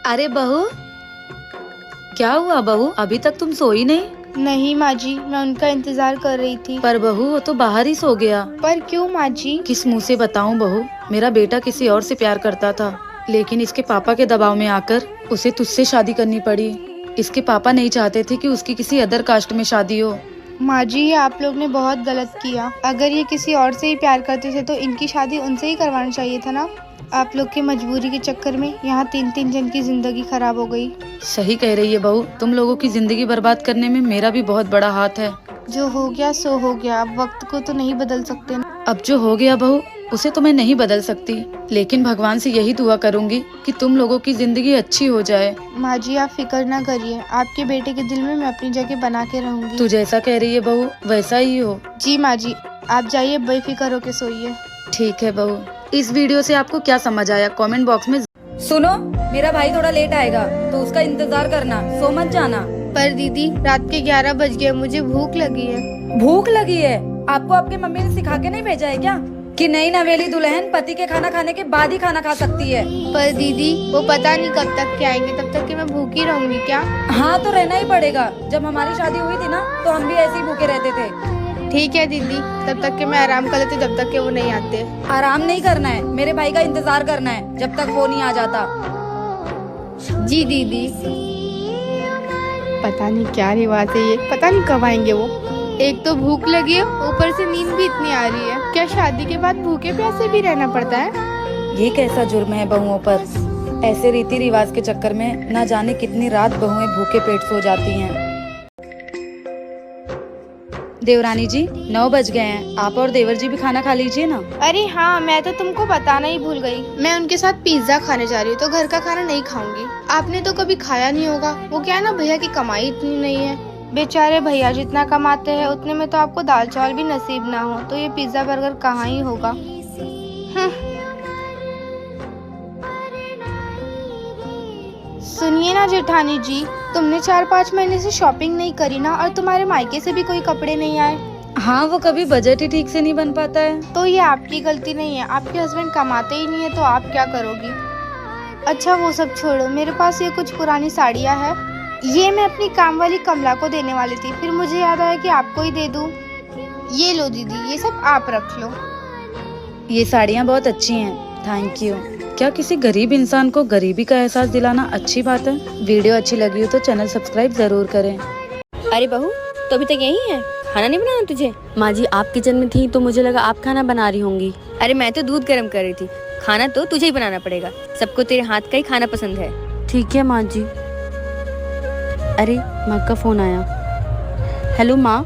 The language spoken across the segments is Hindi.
अरे बहू, क्या हुआ बहू? अभी तक तुम सोई नहीं? नहीं माँ जी, मैं उनका इंतजार कर रही थी। पर बहू वो तो बाहर ही सो गया। पर क्यों माँ जी? किस मुंह से बताऊं बहू, मेरा बेटा किसी और से प्यार करता था, लेकिन इसके पापा के दबाव में आकर उसे तुझसे शादी करनी पड़ी। इसके पापा नहीं चाहते थे कि उसकी किसी अदर कास्ट में शादी हो। माँ जी, ये आप लोग ने बहुत गलत किया। अगर ये किसी और से ही प्यार करते थे तो इनकी शादी उनसे ही करवाना चाहिए था ना। आप लोग की मजबूरी के चक्कर में यहाँ 3-3 जन की जिंदगी खराब हो गई। सही कह रही है बहू, तुम लोगों की जिंदगी बर्बाद करने में मेरा भी बहुत बड़ा हाथ है। जो हो गया सो हो गया, अब वक्त को तो नहीं बदल सकते ना। अब जो हो गया बहू, उसे तो मैं नहीं बदल सकती, लेकिन भगवान से यही दुआ करूंगी कि तुम लोगों की जिंदगी अच्छी हो जाए। माँ जी, आप फिक्र ना करिए, आपके बेटे के दिल में मैं अपनी जगह बना के रहूंगी। तू जैसा कह रही है बहू वैसा ही हो। जी माँ जी, आप जाइए, बेफिक्र होके सोइए। ठीक है बहू। इस वीडियो से आपको क्या समझ आया कमेंट बॉक्स में। सुनो, मेरा भाई थोड़ा लेट आएगा तो उसका इंतजार करना, सो मत जाना। पर दीदी, रात के 11 बज गए, मुझे भूख लगी है। भूख लगी है? आपको आपकी मम्मी ने सिखा के नहीं भेजा है क्या कि नई नवेली दुल्हन पति के खाना खाने के बाद ही खाना खा सकती है? पर दीदी, वो पता नहीं कब तक के आएंगे, तब तक के मैं भूखी रहूंगी क्या? हाँ तो रहना ही पड़ेगा। जब हमारी शादी हुई थी ना तो हम भी ऐसे ही भूखे रहते थे। ठीक है दीदी, तब तक के मैं आराम कर लेती, जब तक के वो नहीं आते। आराम नहीं करना है, मेरे भाई का इंतजार करना है जब तक वो नहीं आ जाता। जी दीदी। पता नहीं क्या रिवाज है ये, पता नहीं कब आएंगे वो। एक तो भूख लगी है, ऊपर से नींद भी इतनी आ रही है। क्या शादी के बाद भूखे प्यासे भी रहना पड़ता है? ये कैसा जुर्म है बहुओं पर? ऐसे रीति रिवाज के चक्कर में ना जाने कितनी रात बहुएं भूखे पेट सो जाती हैं। देवरानी जी, 9 बज गए हैं, आप और देवर जी भी खाना खा लीजिए ना। अरे हाँ, मैं तो तुमको बताना ही भूल गई। मैं उनके साथ पिज्जा खाने जा रही हूँ, तो घर का खाना नहीं खाऊंगी। आपने तो कभी खाया नहीं होगा। वो क्या है ना, भैया की कमाई इतनी नहीं है। बेचारे भैया जितना कमाते हैं उतने में तो आपको दाल चावल भी नसीब ना हो, तो ये पिज्जा बर्गर कहाँ ही होगा। सुनिए ना जेठानी जी, तुमने 4-5 महीने से शॉपिंग नहीं करी ना, और तुम्हारे मायके से भी कोई कपड़े नहीं आए। हाँ, वो कभी बजट ही ठीक से नहीं बन पाता है। तो ये आपकी गलती नहीं है, आपके हस्बैंड कमाते ही नहीं है, तो आप क्या करोगी? अच्छा वो सब छोड़ो, मेरे पास ये कुछ पुरानी साड़ियाँ हैं। ये मैं अपनी काम वाली कमला को देने वाली थी, फिर मुझे याद आया कि आपको ही दे दूँ। ये लो दीदी, ये सब आप रख लो। ये साड़ियाँ बहुत अच्छी हैं, थैंक यू। क्या किसी गरीब इंसान को गरीबी का एहसास दिलाना अच्छी बात है? वीडियो अच्छी लगी हो तो चैनल सब्सक्राइब जरूर करें। अरे बहू, तो अभी तक यही है, खाना नहीं बनाना तुझे? माँ जी आप किचन में थी तो मुझे लगा आप खाना बना रही होंगी। अरे मैं तो दूध गर्म कर रही थी, खाना तो तुझे ही बनाना पड़ेगा, सबको तेरे हाथ का ही खाना पसंद है। ठीक है माँ जी। अरे माँ का फोन आया। हेलो माँ।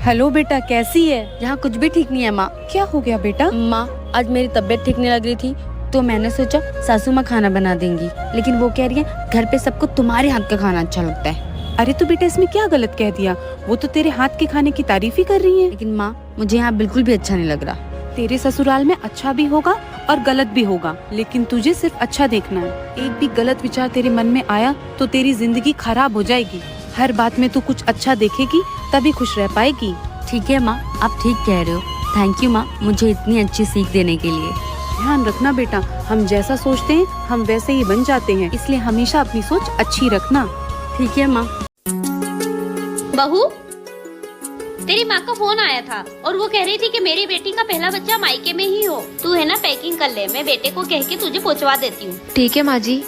हेलो बेटा, कैसी है? यहाँ कुछ भी ठीक नहीं है माँ। क्या हो गया बेटा? माँ, आज मेरी तबीयत ठीक नहीं लग रही थी, तो मैंने सोचा सासू माँ खाना बना देंगी, लेकिन वो कह रही है घर पे सबको तुम्हारे हाथ का खाना अच्छा लगता है। अरे तो बेटा इसमें क्या गलत कह दिया? वो तो तेरे हाथ के खाने की तारीफ ही कर रही है। लेकिन माँ, मुझे यहाँ बिल्कुल भी अच्छा नहीं लग रहा। तेरे ससुराल में अच्छा भी होगा और गलत भी होगा, लेकिन तुझे सिर्फ अच्छा देखना है। एक भी गलत विचार तेरे मन में आया तो तेरी जिंदगी खराब हो जाएगी। हर बात में तू कुछ अच्छा देखेगी तभी खुश रह पाएगी। ठीक है माँ, आप ठीक कह रहे हो। थैंक यू माँ, मुझे इतनी अच्छी सीख देने के लिए। ध्यान रखना बेटा, हम जैसा सोचते हैं हम वैसे ही बन जाते हैं, इसलिए हमेशा अपनी सोच अच्छी रखना। ठीक है माँ। बहू, तेरी माँ का फोन आया था और वो कह रही थी कि मेरी बेटी का पहला बच्चा मायके में ही हो। तू है ना पैकिंग कर ले, मैं बेटे को कह के तुझे पहुँचवा देती हूँ। ठीक है माँ जी।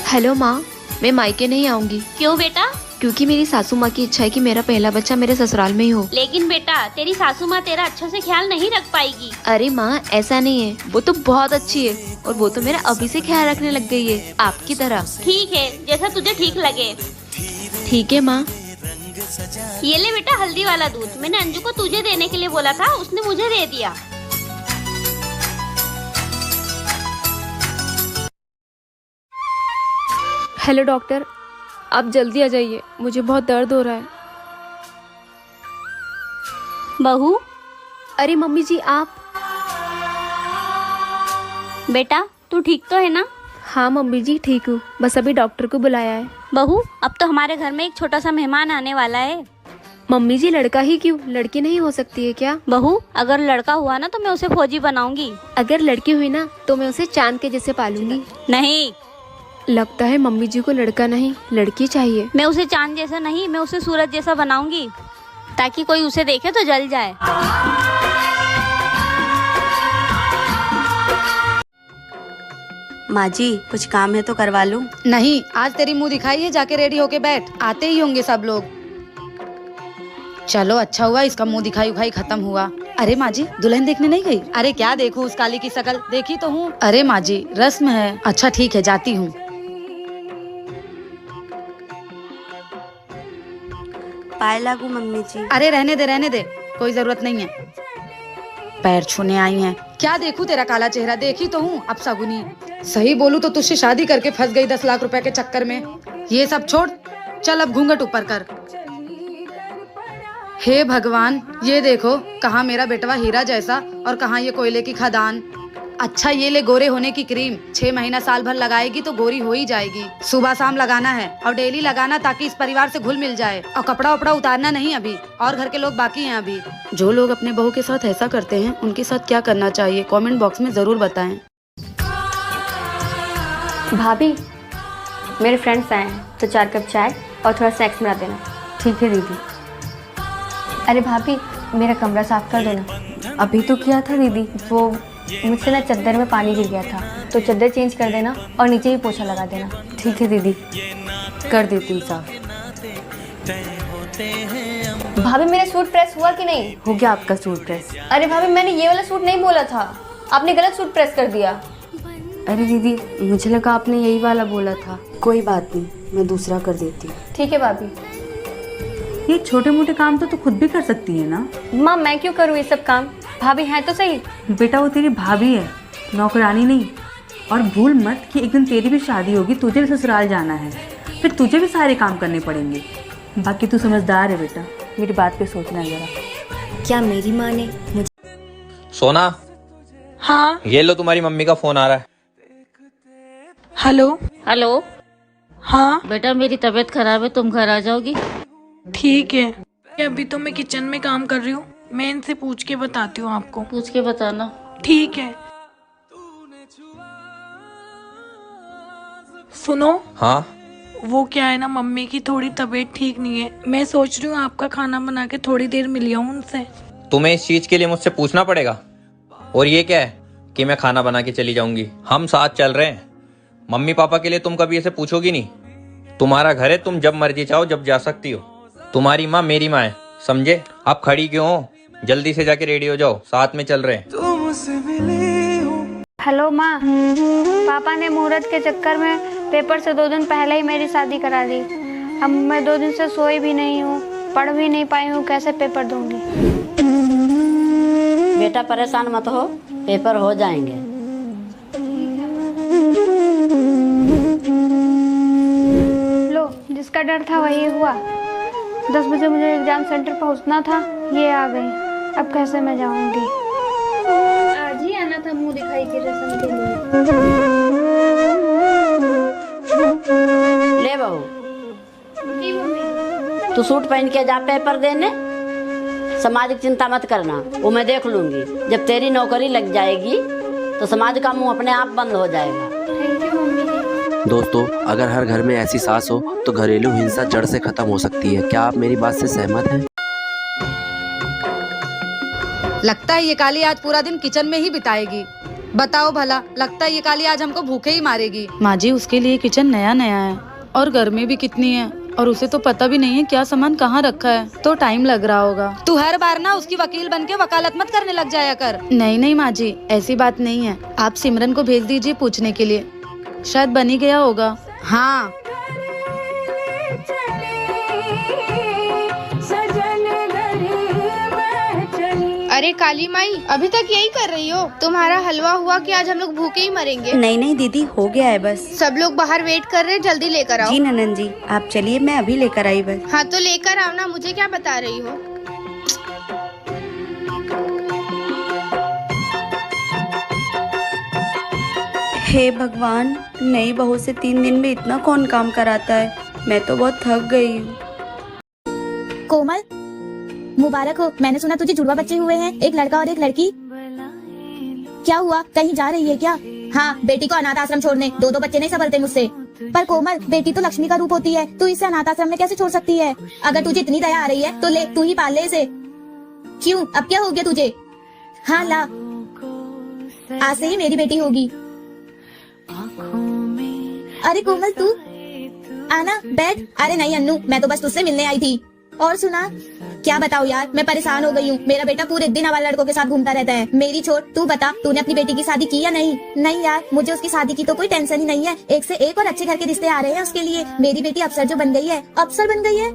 हेलो माँ, मैं मायके नहीं आऊंगी। क्यों बेटा? क्योंकि मेरी सासू माँ की इच्छा है कि मेरा पहला बच्चा मेरे ससुराल में ही हो। लेकिन बेटा, तेरी सासू माँ तेरा अच्छे से ख्याल नहीं रख पाएगी। अरे माँ, ऐसा नहीं है, वो तो बहुत अच्छी है और वो तो मेरा अभी से ख्याल रखने लग गई है, आपकी तरह। ठीक है, जैसा तुझे ठीक लगे। ठीक है माँ। ये ले बेटा हल्दी वाला दूध, मैंने अंजू को तुझे देने के लिए बोला था, उसने मुझे दे दिया। हेलो डॉक्टर, आप जल्दी आ जाइए, मुझे बहुत दर्द हो रहा है। बहू। अरे मम्मी जी, आप? बेटा तू ठीक तो है ना? हाँ मम्मी जी, ठीक हूँ, बस अभी डॉक्टर को बुलाया है। बहू, अब तो हमारे घर में एक छोटा सा मेहमान आने वाला है। मम्मी जी लड़का ही क्यों, लड़की नहीं हो सकती है क्या? बहू, अगर लड़का हुआ ना तो मैं उसे फौजी बनाऊंगी। अगर लड़की हुई ना तो मैं उसे चांद के जैसे पालूंगी। नहीं, लगता है मम्मी जी को लड़का नहीं लड़की चाहिए। मैं उसे चांद जैसा नहीं, मैं उसे सूरज जैसा बनाऊंगी, ताकि कोई उसे देखे तो जल जाए। माँ जी कुछ काम है तो करवा लूं? नहीं, आज तेरी मुंह दिखाई है, जाके रेडी होके बैठ, आते ही होंगे सब लोग। चलो अच्छा हुआ इसका मुंह दिखाई उखाई खत्म हुआ। अरे माँ जी, दुल्हन देखने नहीं गई? अरे क्या देखूं, उस काली की शकल देखी तो हूँ। अरे माँ जी, रस्म है। अच्छा ठीक है, जाती हूँ। पाए लागू मम्मी जी। अरे रहने दे, कोई जरूरत नहीं है। पैर छूने आई हैं। क्या देखूं तेरा काला चेहरा, देखी तो हूँ अब सगुनी। सही बोलूं तो तुझसे शादी करके फंस गई 10 लाख रुपए के चक्कर में। ये सब छोड़, चल अब घूंघट ऊपर कर। हे भगवान, ये देखो, कहाँ मेरा बेटवा हीरा जैसा और कहाँ ये कोयले की खदान। अच्छा ये ले गोरे होने की क्रीम, 6 महीना साल भर लगाएगी तो गोरी हो ही जाएगी। सुबह शाम लगाना है और डेली लगाना, ताकि इस परिवार से घुल मिल जाए। और कपड़ा उपड़ा उतारना नहीं अभी, और घर के लोग बाकी हैं अभी। जो लोग अपने बहू के साथ ऐसा करते हैं उनके साथ क्या करना चाहिए, कमेंट बॉक्स में जरूर बताएं। भाभी मेरे फ्रेंड्स आए हैं तो 4 कप चाय और थोड़ा स्नैक्स बना देना। ठीक है दीदी। अरे भाभी मेरा कमरा साफ कर देना। अभी तो किया था दीदी, वो मुझसे ना चादर में पानी गिर गया था, तो चादर चेंज कर देना और नीचे ही पोछा लगा देना। ठीक है दीदी, कर देती हूँ साफ। भाभी मेरा सूट प्रेस हुआ कि नहीं? हो गया आपका सूट प्रेस। अरे भाभी मैंने ये वाला सूट नहीं बोला था, आपने गलत सूट प्रेस कर दिया। अरे दीदी मुझे लगा आपने यही वाला बोला था। कोई बात नहीं, मैं दूसरा कर देती हूँ। ठीक है भाभी। ये छोटे मोटे काम तो तू खुद भी कर सकती है ना। माँ मैं क्यों करूँ ये सब काम, भाभी हैं तो सही। बेटा वो तेरी भाभी है, नौकरानी नहीं। और भूल मत कि एक दिन तेरी भी शादी होगी, तुझे भी ससुराल जाना है, फिर तुझे भी सारे काम करने पड़ेंगे। बाकी तू समझदार है बेटा, मेरी बात पे सोचना जरा। क्या मेरी माँ ने मुझे? सोना, हाँ ये लो तुम्हारी मम्मी का फोन आ रहा है। हेलो। हेलो हाँ बेटा, मेरी तबीयत खराब है, तुम घर आ जाओगी? ठीक है, अभी तो मैं किचन में काम कर रही हूँ, मैं इनसे पूछ के बताती हूँ आपको। पूछ के बताना। ठीक है। सुनो। हाँ वो क्या है ना, मम्मी की थोड़ी तबीयत ठीक नहीं है, मैं सोच रही हूँ आपका खाना बना के थोड़ी देर मिल आऊँ उनसे। तुम्हें इस चीज के लिए मुझसे पूछना पड़ेगा? और ये क्या है कि मैं खाना बना के चली जाऊंगी? हम साथ चल रहे हैं, मम्मी पापा के लिए तुम कभी ऐसे पूछोगी नहीं। तुम्हारा घर है, तुम जब मर्जी चाहो जब जा सकती हो। तुम्हारी माँ मेरी माँ है, समझे? आप खड़ी क्यों हो? जल्दी से जाके रेडी हो जाओ, साथ में चल रहे हैं। हेलो माँ, पापा ने मुहूर्त के चक्कर में पेपर से 2 दिन पहले ही मेरी शादी करा दी। अब मैं 2 दिन से सोई भी नहीं हूँ, पढ़ भी नहीं पाई हूँ, कैसे पेपर दूंगी? बेटा परेशान मत हो, पेपर हो जाएंगे। लो, जिसका डर था वही हुआ। 10 बजे मुझे एग्जाम सेंटर पहुँचना था, ये आ गई। अब कैसे मैं जाऊंगी? आज ही आना था मुंह दिखाई की रस्म के लिए। ले बहू, जी मम्मी। तू सूट पहन के जा पेपर देने। सामाजिक चिंता मत करना, वो मैं देख लूंगी। जब तेरी नौकरी लग जाएगी तो समाज का मुंह अपने आप बंद हो जाएगा। Thank you mummy. दोस्तों, अगर हर घर में ऐसी सास हो तो घरेलू हिंसा जड़ से खत्म हो सकती है। क्या आप मेरी बात से सहमत हैं? लगता है ये काली आज पूरा दिन किचन में ही बिताएगी। बताओ भला, लगता है ये काली आज हमको भूखे ही मारेगी। माँ जी, उसके लिए किचन नया नया है और गर्मी भी कितनी है, और उसे तो पता भी नहीं है क्या सामान कहाँ रखा है, तो टाइम लग रहा होगा। तू हर बार ना उसकी वकील बनके वकालत मत करने लग जाया कर। नहीं माँ जी, ऐसी बात नहीं है। आप सिमरन को भेज दीजिए पूछने के लिए, शायद बन ही गया होगा। हाँ अरे काली माई, अभी तक यही कर रही हो? तुम्हारा हलवा हुआ कि आज हम लोग भूखे ही मरेंगे? नहीं दीदी, हो गया है बस। सब लोग बाहर वेट कर रहे हैं, जल्दी लेकर आओ। जी ननन जी, आप चलिए, मैं अभी लेकर आई बस। हाँ तो लेकर आओ ना, मुझे क्या बता रही हो? हे भगवान, नई बहू से 3 दिन में इतना कौन काम कराता है? मैं तो बहुत थक गई हूँ। कोमल, मुबारक हो। मैंने सुना तुझे जुड़वा बच्चे हुए हैं, एक लड़का और एक लड़की। क्या हुआ, कहीं जा रही है क्या? हाँ, बेटी को अनाथ आश्रम छोड़ने। दो बच्चे नहीं संभलते मुझसे। पर कोमल, बेटी तो लक्ष्मी का रूप होती है, तू इसे अनाथ आश्रम में कैसे छोड़ सकती है? अगर तुझे इतनी दया आ रही है तो ले, तू ही पाल ले इसे। क्यों, अब क्या हो गया तुझे? हाँ ला, आज से ही मेरी बेटी होगी। अरे कोमल तू आना, बैठ। अरे नहीं अन्नू, मैं तो बस तुझसे मिलने आई थी। और सुना, क्या बताओ यार, मैं परेशान हो गई हूँ। मेरा बेटा पूरे दिन आवारा लड़कों के साथ घूमता रहता है। मेरी छोड़, तू बता, तूने अपनी बेटी की शादी की या नहीं? नहीं यार, मुझे उसकी शादी की तो कोई टेंशन ही नहीं है। एक से एक और अच्छे घर के रिश्ते आ रहे हैं उसके लिए। मेरी बेटी अफसर जो बन गई है। अफसर बन गई है?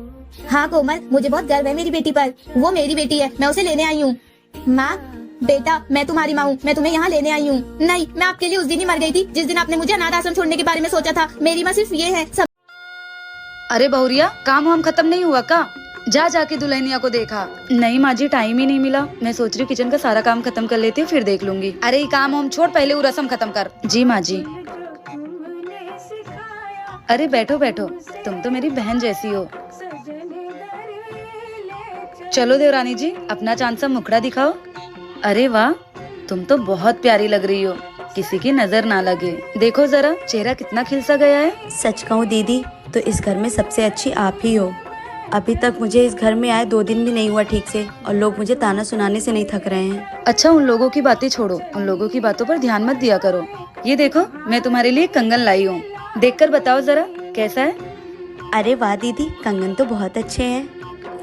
हाँ कोमल, मुझे बहुत गर्व है मेरी बेटी पर। वो मेरी बेटी है, मैं उसे लेने आई हूँ। माँ, बेटा, मैं तुम्हारी माँ हूँ, मैं तुम्हें यहाँ लेने आई हूँ। नहीं, मैं आपके लिए उस दिन ही मर गई थी जिस दिन आपने मुझे अनाथ आश्रम छोड़ने के बारे में सोचा था। मेरी माँ सिर्फ ये है सब। अरे बहुरिया, काम वाम खत्म नहीं हुआ का? जा जाके दुल्हनिया को देखा? नहीं माँ जी, टाइम ही नहीं मिला। मैं सोच रही हूँ किचन का सारा काम खत्म कर लेती हूँ, फिर देख लूंगी। अरे ये काम वाम छोड़, पहले वो रस्म खत्म कर। जी माँ जी। अरे बैठो बैठो, तुम तो मेरी बहन जैसी हो। चलो देवरानी जी, अपना चांद सा मुखड़ा दिखाओ। अरे वाह, तुम तो बहुत प्यारी लग रही हो, किसी की नजर ना लगे। देखो जरा, चेहरा कितना खिल सा गया है। सच कहूँ दीदी, तो इस घर में सबसे अच्छी आप ही हो। अभी तक मुझे इस घर में आए 2 दिन भी नहीं हुआ ठीक से, और लोग मुझे ताना सुनाने से नहीं थक रहे हैं। अच्छा, उन लोगों की बातें छोड़ो, उन लोगों की बातों पर ध्यान मत दिया करो। ये देखो, मैं तुम्हारे लिए कंगन लाई हूँ, देखकर बताओ जरा कैसा है। अरे वाह दीदी, कंगन तो बहुत अच्छे हैं।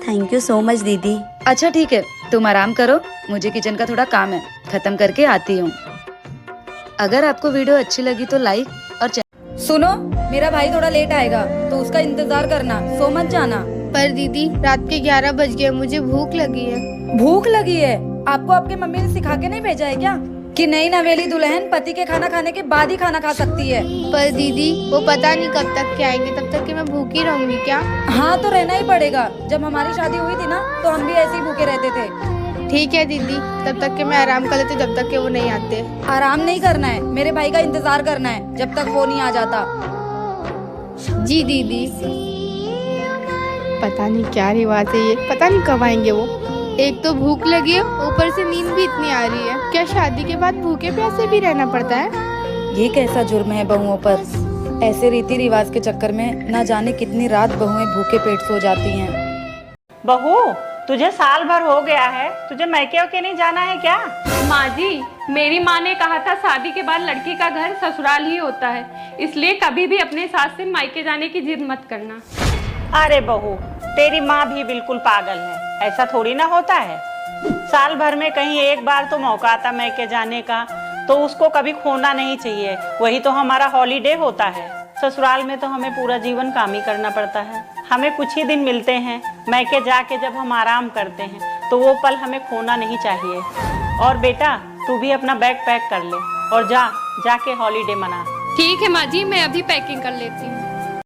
थैंक यू सो मच दीदी। अच्छा ठीक है, तुम आराम करो, मुझे किचन का थोड़ा काम है, खत्म करके आती हूँ। अगर आपको वीडियो अच्छी लगी तो लाइक और सुनो, मेरा भाई थोड़ा लेट आएगा तो उसका इंतजार करना, सो मत जाना। पर दीदी, रात के 11 बज गए, मुझे भूख लगी है। भूख लगी है? आपको आपके मम्मी ने सिखा के नहीं भेजा है क्या कि नई नवेली दुल्हन पति के खाना खाने के बाद ही खाना खा सकती है? पर दीदी, वो पता नहीं कब तक के आएंगे, तब तक कि मैं भूखी रहूंगी क्या? हाँ तो रहना ही पड़ेगा। जब हमारी शादी हुई थी ना, तो हम भी ऐसे ही भूखे रहते थे। ठीक है दीदी, तब तक के मैं आराम कर लेती, जब तक के वो नहीं आते। आराम नहीं करना है, मेरे भाई का इंतजार करना है जब तक वो नहीं आ जाता। जी दीदी। पता नहीं क्या रिवाज है ये, पता नहीं कब आएंगे वो। एक तो भूख लगी है, ऊपर से नींद भी इतनी आ रही है। क्या शादी के बाद भूखे प्यासे भी रहना पड़ता है? ये कैसा जुर्म है बहुओं पर? ऐसे रीति रिवाज के चक्कर में ना जाने कितनी रात बहुएं भूखे पेट सो जाती हैं। बहू, तुझे साल भर हो गया है, तुझे मैके के नहीं जाना है क्या? माँ जी, मेरी माँ ने कहा था शादी के बाद लड़की का घर ससुराल ही होता है, इसलिए कभी भी अपने सास से मायके जाने की जिद मत करना। अरे बहू, तेरी माँ भी बिल्कुल पागल है, ऐसा थोड़ी ना होता है। साल भर में कहीं एक बार तो मौका आता मैके जाने का, तो उसको कभी खोना नहीं चाहिए। वही तो हमारा हॉलीडे होता है। ससुराल में तो हमें पूरा जीवन काम ही करना पड़ता है। हमें कुछ ही दिन मिलते हैं, मैके जाके जब हम आराम करते हैं तो वो पल हमें खोना नहीं चाहिए। और बेटा, तू भी अपना बैग पैक कर ले और जाके हॉलीडे मना। ठीक है माँ जी, मैं अभी पैकिंग कर लेती हूँ।